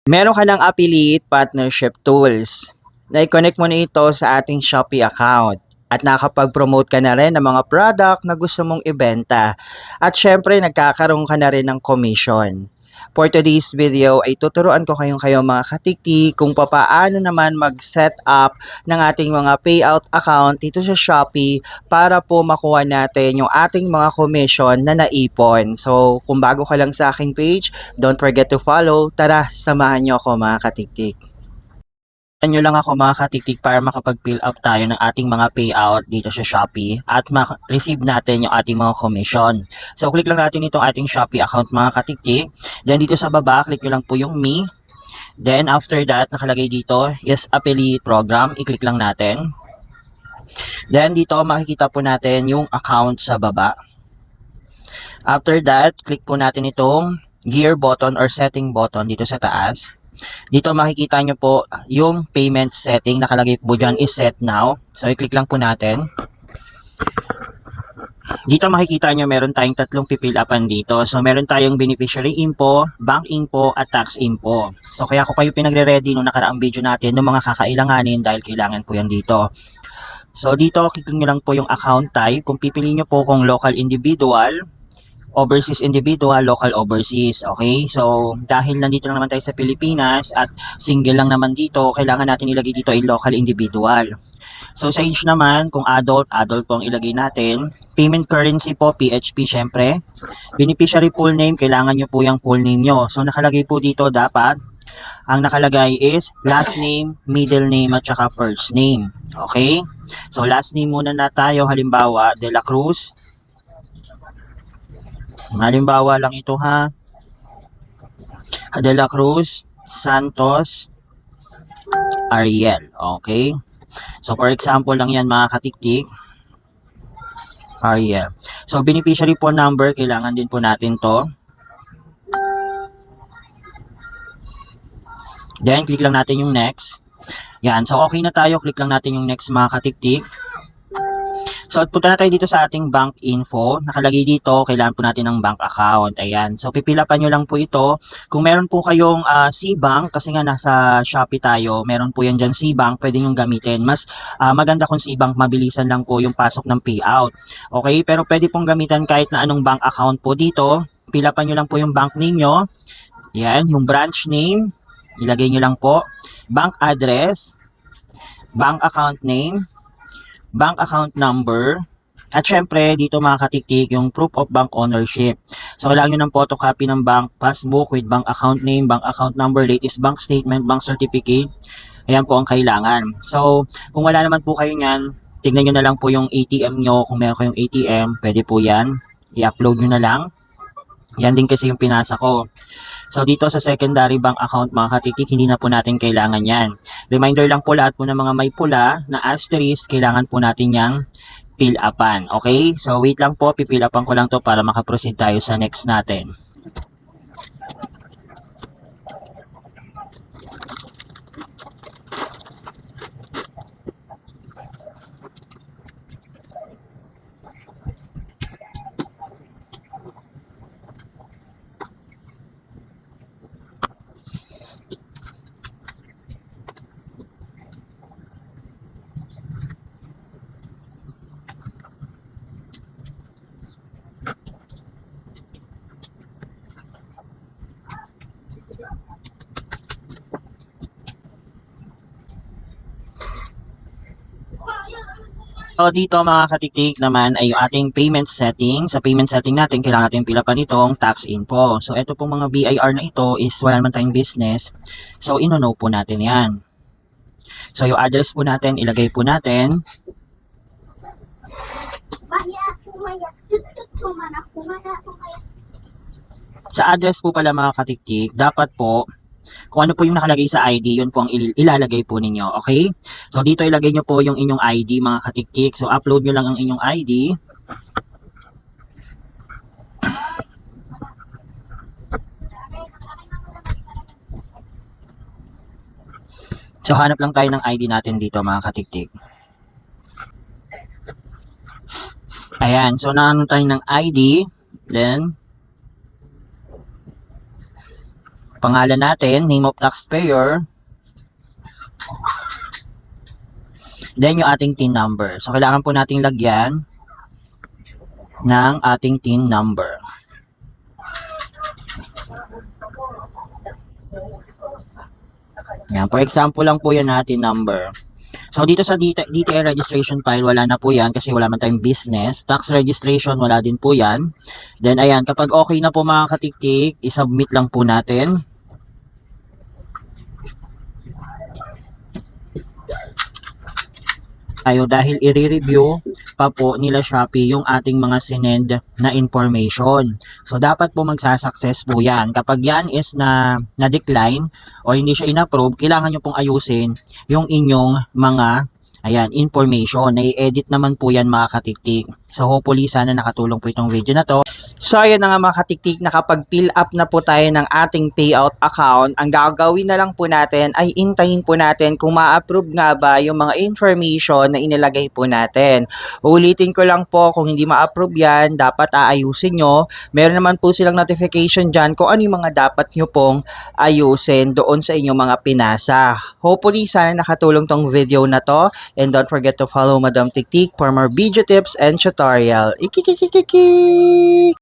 Meron ka ng affiliate partnership tools. Na-connect mo na ito sa ating Shopee account at nakapag-promote ka na rin ng mga product na gusto mong ibenta. At syempre, nagkakaroon ka na rin ng commission. For today's video ay tuturuan ko kayo mga katikti kung papaano naman mag-set up ng ating mga payout account dito sa Shopee para po makuha natin yung ating mga commission na naipon. So, kung bago ka lang sa aking page, don't forget to follow. Tara, samahan nyo ako mga katiktik. Samahan nyo lang ako mga katiktik para makapag-fill up tayo ng ating mga payout dito sa Shopee at ma-receive natin yung ating mga commission. So, click lang natin itong ating Shopee account mga katiktik. Then, dito sa baba, click nyo lang po yung me. Then, after that, nakalagay dito is affiliate program. I-click lang natin. Then, dito makikita po natin yung account sa baba. After that, click po natin itong gear button or setting button dito sa taas. Dito makikita nyo po yung payment setting. Nakalagay po dyan is set now. So, i-click lang po natin. Dito makikita nyo meron tayong tatlong pipil upan dito. So, meron tayong beneficiary info, bank info, at tax info. So, kaya ko kayo pinagre-ready nung nakaraang video natin ng mga kakailanganin dahil kailangan po yan dito. So, dito, click nyo lang po yung account type. Kung pipiliin nyo po kung local individual, overseas individual, local overseas. Okay? So, dahil nandito lang naman tayo sa Pilipinas at single lang naman dito, kailangan natin ilagay dito ay local individual. So, sa age naman, kung adult, adult po ang ilagay natin. Payment currency po, PHP syempre. Beneficiary full name, kailangan nyo po yung full name nyo. So, nakalagay po dito dapat, ang nakalagay is last name, middle name, at saka first name. Okay? So, last name muna na tayo. Halimbawa, De La Cruz. Halimbawa lang ito ha. De La Cruz, Santos, Ariel. Okay. So for example lang yan mga katiktik. Ariel. So beneficiary po number, kailangan din po natin to. Then click lang natin yung next. Yan. So okay na tayo. Click lang natin yung next mga katiktik. So, punta na tayo dito sa ating bank info. Nakalagay dito, kailangan po natin ng bank account. Ayan. So, pipilapan nyo lang po ito. Kung meron po kayong C-Bank, kasi nga nasa Shopee tayo, meron po yan dyan C-Bank, pwede nyo gamitin. Mas maganda kung C-Bank, mabilisan lang po yung pasok ng payout. Okay? Pero pwede pong gamitan kahit na anong bank account po dito. Pilapan nyo lang po yung bank name nyo. Yan, yung branch name. Ilagay nyo lang po. Bank address. Bank account name. Bank account number, at syempre dito mga katiktik yung proof of bank ownership. So kailangan nyo ng photocopy ng bank passbook with bank account name, bank account number, latest bank statement, bank certificate. Ayan po ang kailangan. So kung wala naman po kayo nyan, tignan nyo na lang po yung ATM nyo. Kung meron kayong ATM, pwede po yan. I-upload nyo na lang. Yan din kasi yung pinasa ko. So dito sa secondary bank account mga katiktik, hindi na po natin kailangan yan. Reminder lang po lahat po ng mga may pula na asterisk, kailangan po natin yang fill upan. Okay? So wait lang po, pipill upan ko lang to para makaproceed tayo sa next natin. So dito mga katiktik naman ay yung ating payment setting. Sa payment setting natin, kailangan natin pilapan itong tax info. So ito pong mga BIR na ito is wala naman tayong business. So ino-no po natin yan. So yung address po natin, ilagay po natin. Sa address po pala mga katiktik, dapat po kung ano po yung nakalagay sa ID, yun po ang ilalagay po ninyo. Okay? So, dito ilagay nyo po yung inyong ID, mga katiktik. So, upload nyo lang ang inyong ID. So, hanap lang tayo ng ID natin dito, mga katiktik. Ayan. So, nahanap tayo ng ID. Then, pangalan natin, name of taxpayer, then yung ating TIN number. So, kailangan po nating lagyan ng ating TIN number. Yan, for example lang po yan natin number. So, dito sa DTI registration file, wala na po yan kasi wala man tayong business. Tax registration, wala din po yan. Then, ayan, kapag okay na po mga katiktik, isubmit lang po natin. Dahil i-review pa po nila Shopee yung ating mga sinend na information. So, dapat po magsasucess po yan. Kapag yan is na-decline o hindi siya in-approve, kailangan nyo pong ayusin yung inyong mga information. Na-edit naman po yan mga katiktik. So, hopefully, sana nakatulong po itong video na to. So, ayun na nga mga katiktik, nakapag-fill up na po tayo ng ating payout account. Ang gagawin na lang po natin ay intayin po natin kung ma-approve nga ba yung mga information na inilagay po natin. Ulitin ko lang po, kung hindi ma-approve yan, dapat aayusin nyo. Meron naman po silang notification dyan kung ano yung mga dapat nyo pong ayusin doon sa inyong mga pinasa. Hopefully, sana nakatulong tong video na to. And don't forget to follow Madam Tiktik for more video tips and tutorial. Ikikikikikik!